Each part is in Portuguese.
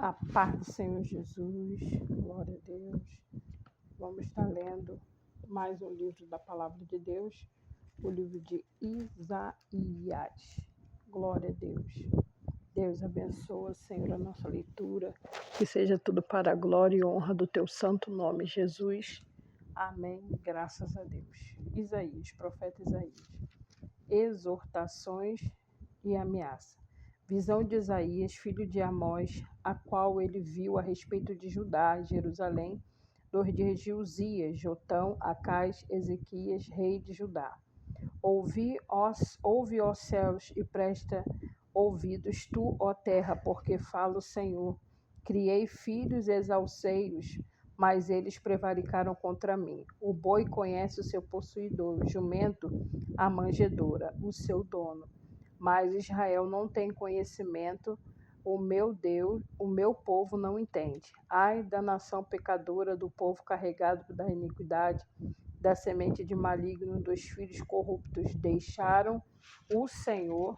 A paz do Senhor Jesus, glória a Deus. Vamos estar lendo mais um livro da Palavra de Deus, o livro de Isaías. Glória a Deus. Deus abençoa, Senhor, a nossa leitura, que seja tudo para a glória e honra do teu santo nome, Jesus. Amém, graças a Deus. Isaías, profeta Isaías. Exortações e ameaça. Visão de Isaías, filho de Amós, a qual ele viu a respeito de Judá e Jerusalém, dos dias de Uzias, Jotão, Acás, Ezequias, rei de Judá. Ouve, ó céus, e presta ouvidos tu, ó terra, porque fala o Senhor. Criei filhos exalceiros, mas eles prevaricaram contra mim. O boi conhece o seu possuidor, o jumento a manjedoura, o seu dono. Mas Israel não tem conhecimento, o meu Deus, o meu povo não entende. Ai da nação pecadora, do povo carregado da iniquidade, da semente de maligno, dos filhos corruptos. Deixaram o Senhor,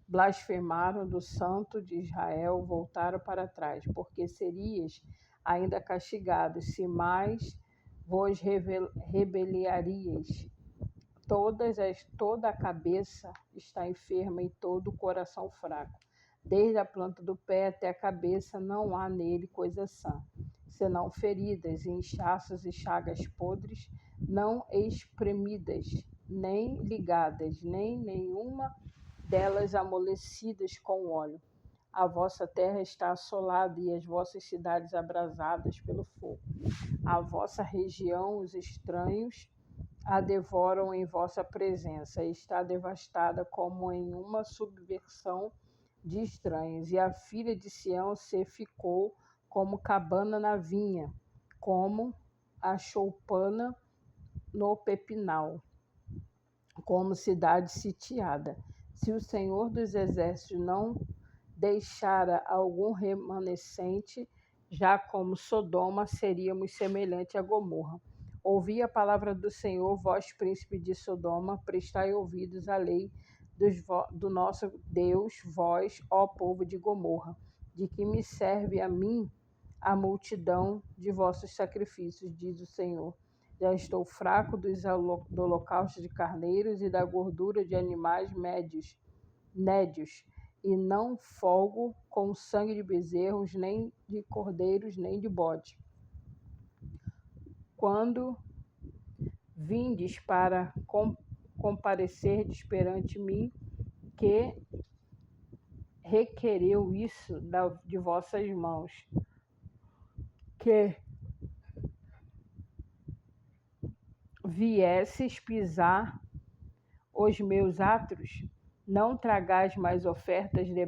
blasfemaram do Santo de Israel, voltaram para trás, porque serias ainda castigados, se mais vos rebeliaríeis. Toda a cabeça está enferma e todo o coração fraco. Desde a planta do pé até a cabeça não há nele coisa sã, senão feridas, inchaços e chagas podres, não espremidas, nem ligadas, nem nenhuma delas amolecidas com óleo. A vossa terra está assolada e as vossas cidades abrasadas pelo fogo. A vossa região, os estranhos a devoram em vossa presença, está devastada como em uma subversão de estranhos, e a filha de Sião se ficou como cabana na vinha, como a choupana no pepinal, como cidade sitiada. Se o Senhor dos Exércitos não deixara algum remanescente, já como Sodoma, seríamos semelhante a Gomorra. Ouvi a palavra do Senhor, vós, príncipe de Sodoma, prestai ouvidos à lei do nosso Deus, vós, ó povo de Gomorra. De que me serve a mim a multidão de vossos sacrifícios, diz o Senhor. Já estou fraco do holocausto de carneiros e da gordura de animais nédios, e não folgo com sangue de bezerros, nem de cordeiros, nem de bode. Quando vindes para comparecerdes perante mim, que requereu isso de vossas mãos, que viesses pisar os meus átrios, não tragais mais ofertas de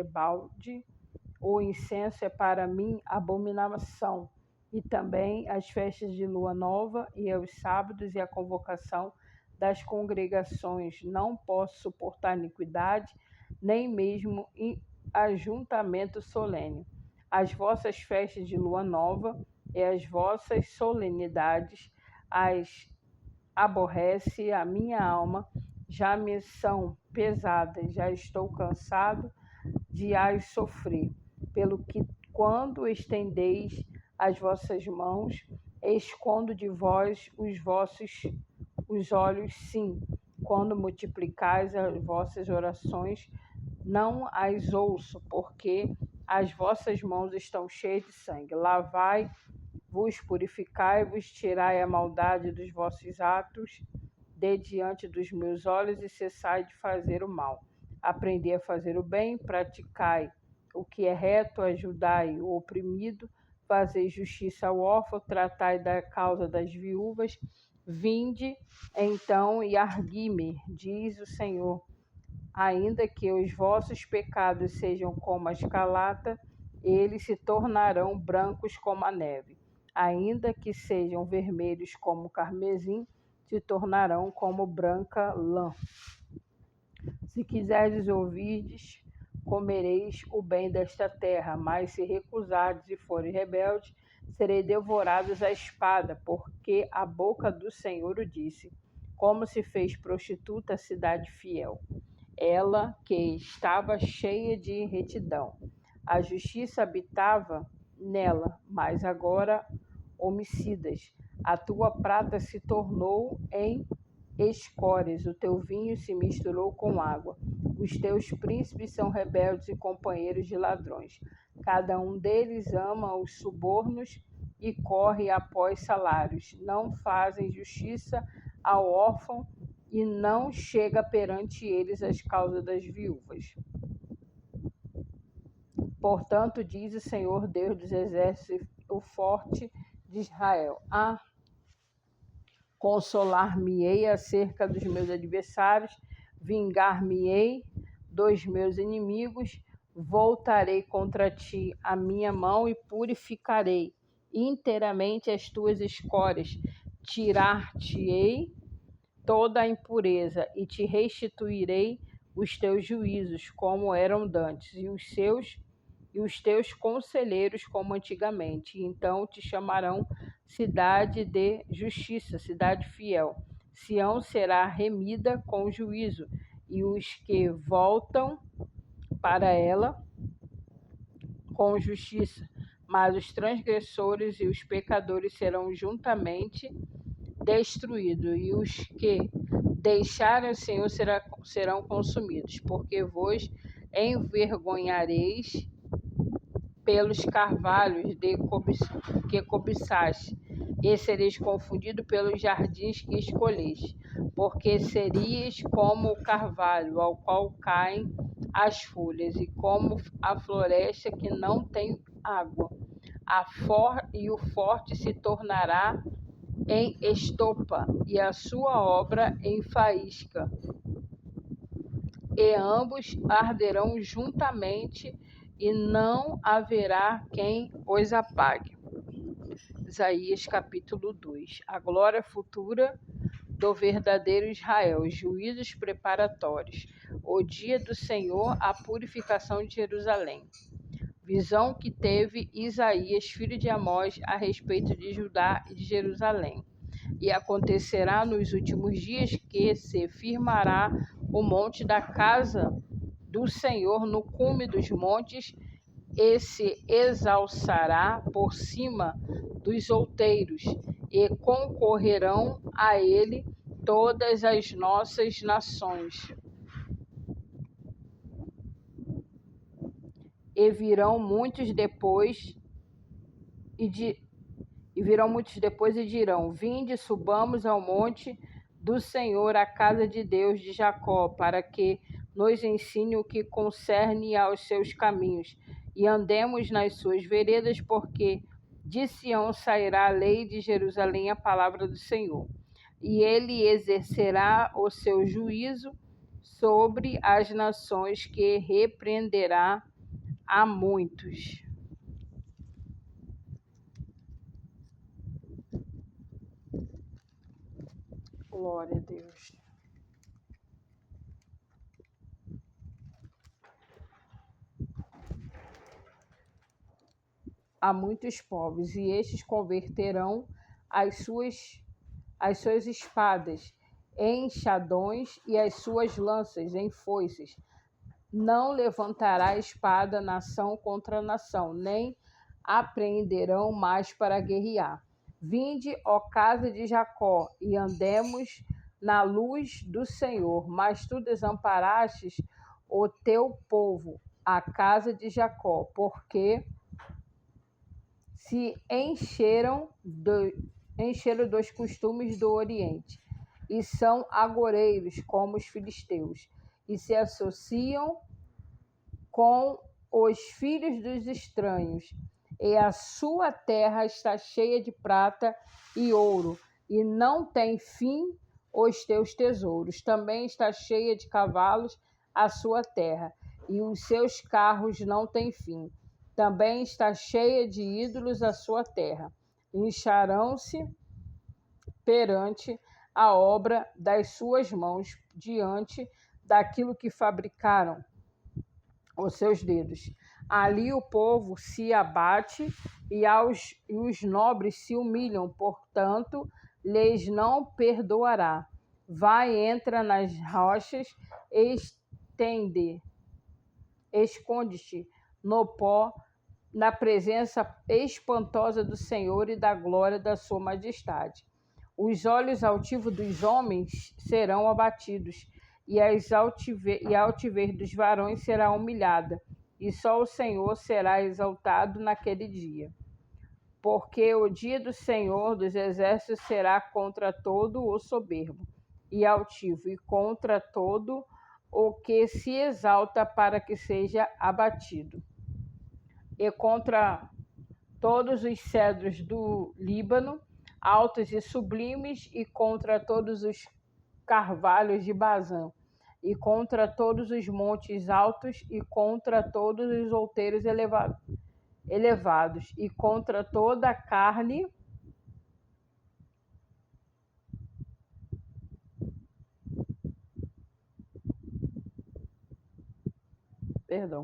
balde, o incenso é para mim abominação, e também as festas de lua nova, e os sábados, e a convocação das congregações. Não posso suportar iniquidade, nem mesmo ajuntamento solene. As vossas festas de lua nova e as vossas solenidades as aborrece a minha alma, já me são pesadas, já estou cansado de as sofrer. Pelo que, quando estendeis as vossas mãos, escondo de vós os olhos, sim. Quando multiplicais as vossas orações, não as ouço, porque as vossas mãos estão cheias de sangue. Lavai-vos, purificai-vos, tirai a maldade dos vossos atos de diante dos meus olhos e cessai de fazer o mal. Aprendei a fazer o bem, praticai o que é reto, ajudai o oprimido, fazei justiça ao órfão, tratai da causa das viúvas. Vinde, então, e argui-me, diz o Senhor. Ainda que os vossos pecados sejam como a escarlata, eles se tornarão brancos como a neve. Ainda que sejam vermelhos como o carmesim, se tornarão como branca lã. Se quiserdes ouvirdes, comereis o bem desta terra, mas se recusardes e forem rebeldes, serei devorados à espada, porque a boca do Senhor o disse. Como se fez prostituta a cidade fiel, ela que estava cheia de retidão. A justiça habitava nela, mas agora homicidas. A tua prata se tornou em escórias, o teu vinho se misturou com água. Os teus príncipes são rebeldes e companheiros de ladrões. Cada um deles ama os subornos e corre após salários. Não fazem justiça ao órfão e não chega perante eles as causas das viúvas. Portanto, diz o Senhor Deus dos exércitos, o forte de Israel: consolar-me-ei acerca dos meus adversários, vingar-me-ei dos meus inimigos, voltarei contra ti a minha mão e purificarei inteiramente as tuas escórias, tirar-te-ei toda a impureza e te restituirei os teus juízos como eram dantes e os teus conselheiros como antigamente. Então te chamarão cidade de justiça, cidade fiel. Sião será remida com juízo, e os que voltam para ela com justiça. Mas os transgressores e os pecadores serão juntamente destruídos, e os que deixarem o Senhor serão consumidos, porque vos envergonhareis pelos carvalhos que cobiçaste, e sereis confundido pelos jardins que escolheste, porque serias como o carvalho ao qual caem as folhas, e como a floresta que não tem água. E o forte se tornará em estopa, e a sua obra em faísca, e ambos arderão juntamente, e não haverá quem os apague. Isaías capítulo 2. A glória futura do verdadeiro Israel, juízos preparatórios, o dia do Senhor, a purificação de Jerusalém. Visão que teve Isaías, filho de Amós, a respeito de Judá e de Jerusalém. E acontecerá nos últimos dias que se firmará o monte da casa do Senhor no cume dos montes, e se exalçará por cima dos outeiros, e concorrerão a ele todas as nossas nações. E virão muitos depois e dirão: Vinde, subamos ao monte do Senhor, à casa de Deus de Jacó, para que nos ensine o que concerne aos seus caminhos, e andemos nas suas veredas, porque de Sião sairá a lei, de Jerusalém a palavra do Senhor. E ele exercerá o seu juízo sobre as nações, que repreenderá a muitos. Glória a Deus. A muitos povos, e estes converterão as suas espadas em enxadões e as suas lanças em foices. Não levantará espada nação contra nação, nem apreenderão mais para guerrear. Vinde, ó casa de Jacó, e andemos na luz do Senhor. Mas tu desamparastes o teu povo, a casa de Jacó, porque se encheram dos costumes do Oriente, e são agoreiros como os filisteus, e se associam com os filhos dos estranhos, e a sua terra está cheia de prata e ouro, e não tem fim os teus tesouros. Também está cheia de cavalos a sua terra, e os seus carros não têm fim. Também está cheia de ídolos a sua terra. Incharão-se perante a obra das suas mãos, diante daquilo que fabricaram os seus dedos. Ali o povo se abate e os nobres se humilham, portanto, lhes não perdoará. Vai, entra nas rochas, esconde-te no pó, na presença espantosa do Senhor e da glória da sua majestade. Os olhos altivos dos homens serão abatidos, e a altivez dos varões será humilhada, e só o Senhor será exaltado naquele dia. Porque o dia do Senhor dos exércitos será contra todo o soberbo e altivo, e contra todo o que se exalta para que seja abatido, e contra todos os cedros do Líbano, altos e sublimes, e contra todos os carvalhos de Bazã, e contra todos os montes altos, e contra todos os outeiros elevados, e contra toda a carne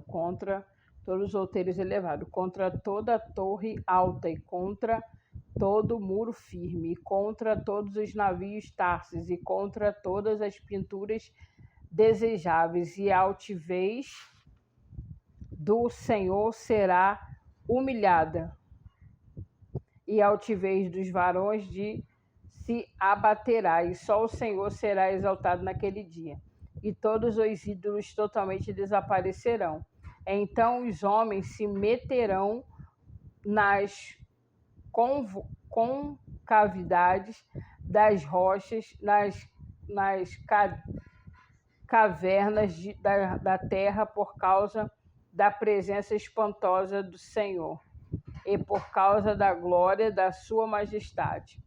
contra todos os outeiros elevados, contra toda a torre alta, e contra todo o muro firme, e contra todos os navios tarses, e contra todas as pinturas desejáveis, e a altivez do Senhor será humilhada, e a altivez dos varões se abaterá, e só o Senhor será exaltado naquele dia, e todos os ídolos totalmente desaparecerão. Então os homens se meterão nas concavidades das rochas, nas cavernas da terra, por causa da presença espantosa do Senhor e por causa da glória da sua majestade.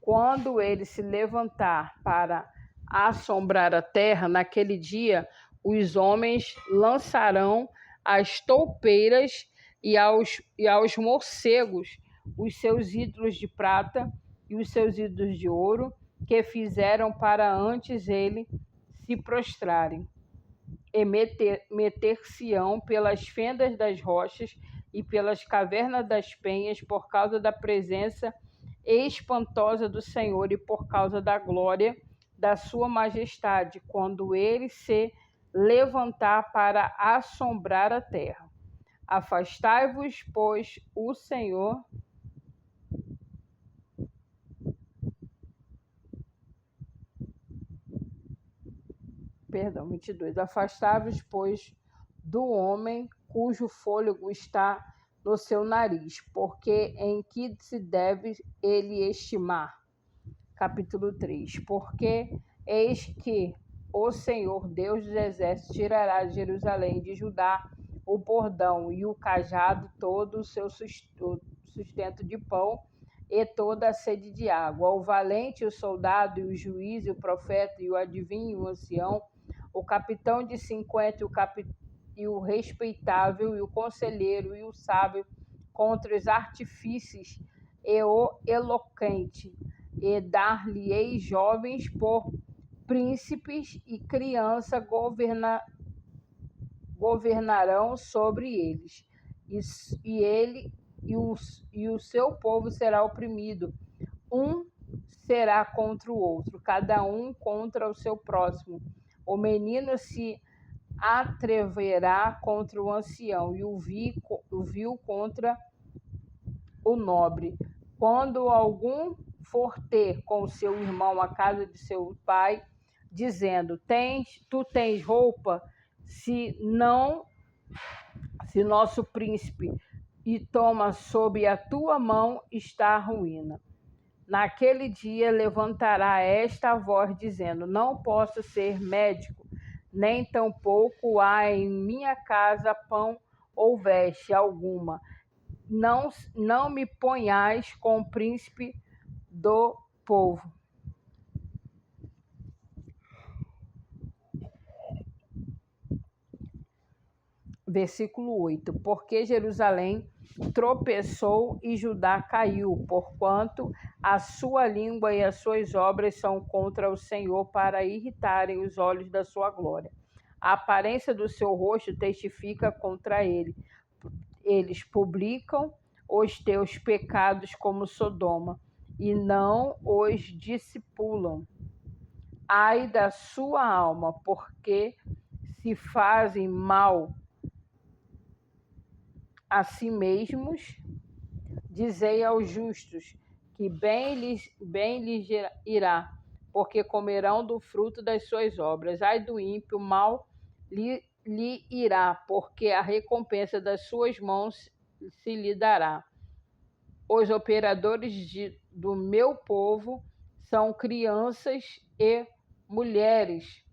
Quando ele se levantar para assombrar a terra, naquele dia os homens lançarão às toupeiras e aos morcegos os seus ídolos de prata e os seus ídolos de ouro, que fizeram para antes ele se prostrarem, e meter-se-ão pelas fendas das rochas e pelas cavernas das penhas, por causa da presença espantosa do Senhor e por causa da glória da sua majestade, quando ele se levantar para assombrar a terra. Afastai-vos, pois, o Senhor... 22. Afastai-vos, pois, do homem cujo fôlego está no seu nariz, porque em que se deve ele estimar? Capítulo 3. Porque eis que o Senhor Deus dos exércitos tirará de Jerusalém, de Judá, o bordão e o cajado, todo o seu sustento de pão e toda a sede de água. O valente, o soldado, e o juiz, e o profeta, e o adivinho, e o ancião, o capitão de 50, e o respeitável, e o conselheiro, e o sábio, contra os artífices, e o eloquente, e dar-lhe-ei jovens por príncipes, e criança governarão sobre eles, e o seu povo será oprimido. Um será contra o outro, cada um contra o seu próximo. O menino se atreverá contra o ancião, e o vil contra o nobre. Quando algum for ter com seu irmão a casa de seu pai, dizendo: tu tens roupa, se nosso príncipe, e toma sob a tua mão, está a ruína. Naquele dia levantará esta voz, dizendo: não posso ser médico, nem tampouco há em minha casa pão ou veste alguma. Não me ponhais com o príncipe do povo. Versículo 8. Porque Jerusalém tropeçou e Judá caiu, porquanto a sua língua e as suas obras são contra o Senhor, para irritarem os olhos da sua glória. A aparência do seu rosto testifica contra ele. Eles publicam os teus pecados como Sodoma, e não os dissipulam. Ai da sua alma, porque se fazem mal a si mesmos, dizei aos justos que bem lhes irá, porque comerão do fruto das suas obras. Ai do ímpio, mal lhe irá, porque a recompensa das suas mãos se lhe dará. Os operadores do meu povo são crianças e mulheres.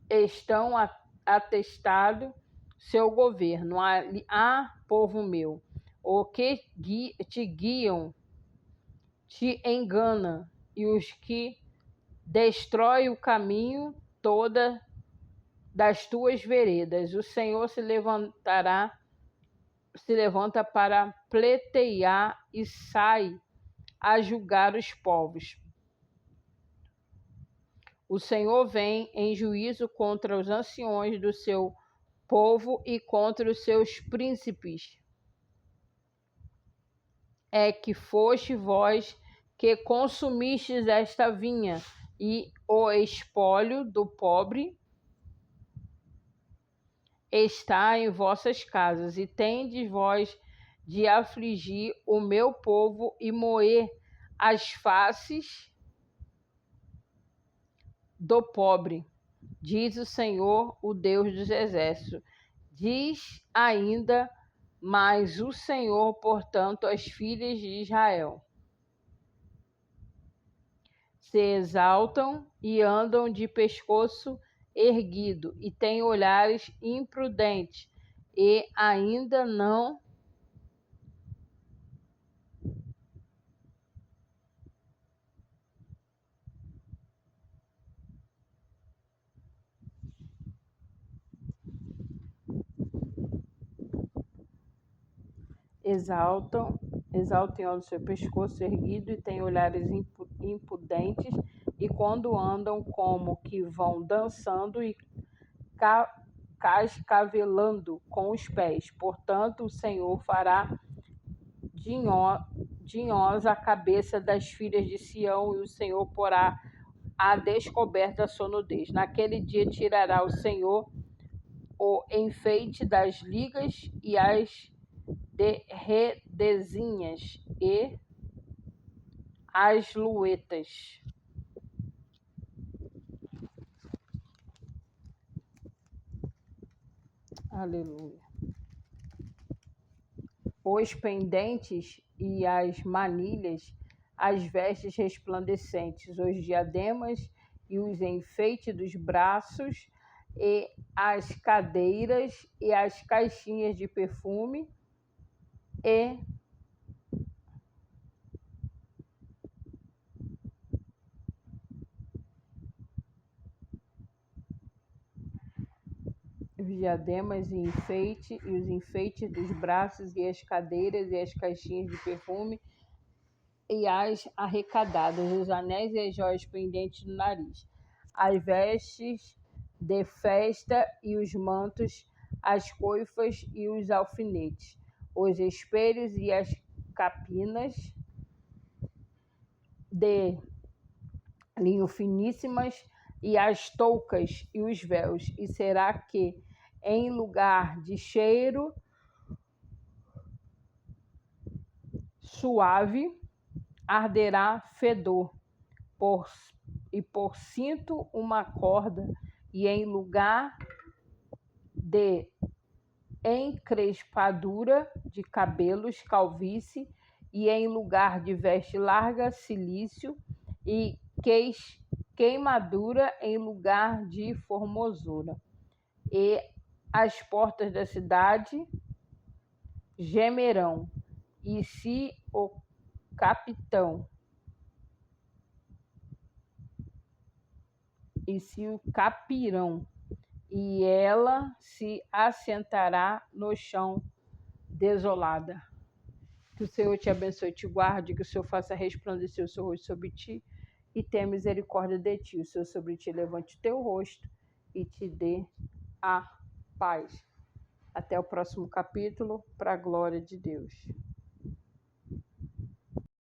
Estão atestado seu governo. Povo meu, o que te guiam te engana, e os que destrói o caminho toda das tuas veredas. O Senhor se levanta para pleitear e sai a julgar os povos. O Senhor vem em juízo contra os anciões do seu povo e contra os seus príncipes. É que foste vós que consumistes esta vinha, e o espólio do pobre está em vossas casas, e tendes vós de afligir o meu povo e moer as faces do pobre, diz o Senhor, o Deus dos exércitos. Diz ainda mais o Senhor, portanto, às filhas de Israel: se exaltam e andam de pescoço erguido, e têm olhares imprudentes, e ainda não exaltam o seu pescoço erguido, e têm olhares impudentes, e quando andam, como que vão dançando e cascavelando com os pés. Portanto, o Senhor fará dinhosa a cabeça das filhas de Sião, e o Senhor porá a descoberta a sua nudez. Naquele dia tirará o Senhor o enfeite das ligas e as redezinhas e as luetas. Aleluia. Os pendentes e as manilhas, as vestes resplandecentes, os diademas e os enfeites dos braços, e as cadeiras e as caixinhas de perfume, e os diademas e enfeite, e os enfeites dos braços, e as cadeiras e as caixinhas de perfume, e as arrecadadas, os anéis e as joias pendentes do nariz, as vestes de festa e os mantos, as coifas e os alfinetes, os espelhos e as capinas de linho finíssimas, e as toucas e os véus. E será que, em lugar de cheiro suave, arderá fedor, por cinto uma corda, e em lugar de encrespadura de cabelos, calvície, e em lugar de veste larga, cilício, e queimadura em lugar de formosura. E as portas da cidade gemerão, e se o capitão e se o capirão, e ela se assentará no chão desolada. Que o Senhor te abençoe e te guarde, que o Senhor faça resplandecer o seu rosto sobre ti e tenha misericórdia de ti. O Senhor sobre ti levante o teu rosto e te dê a paz. Até o próximo capítulo, para a glória de Deus.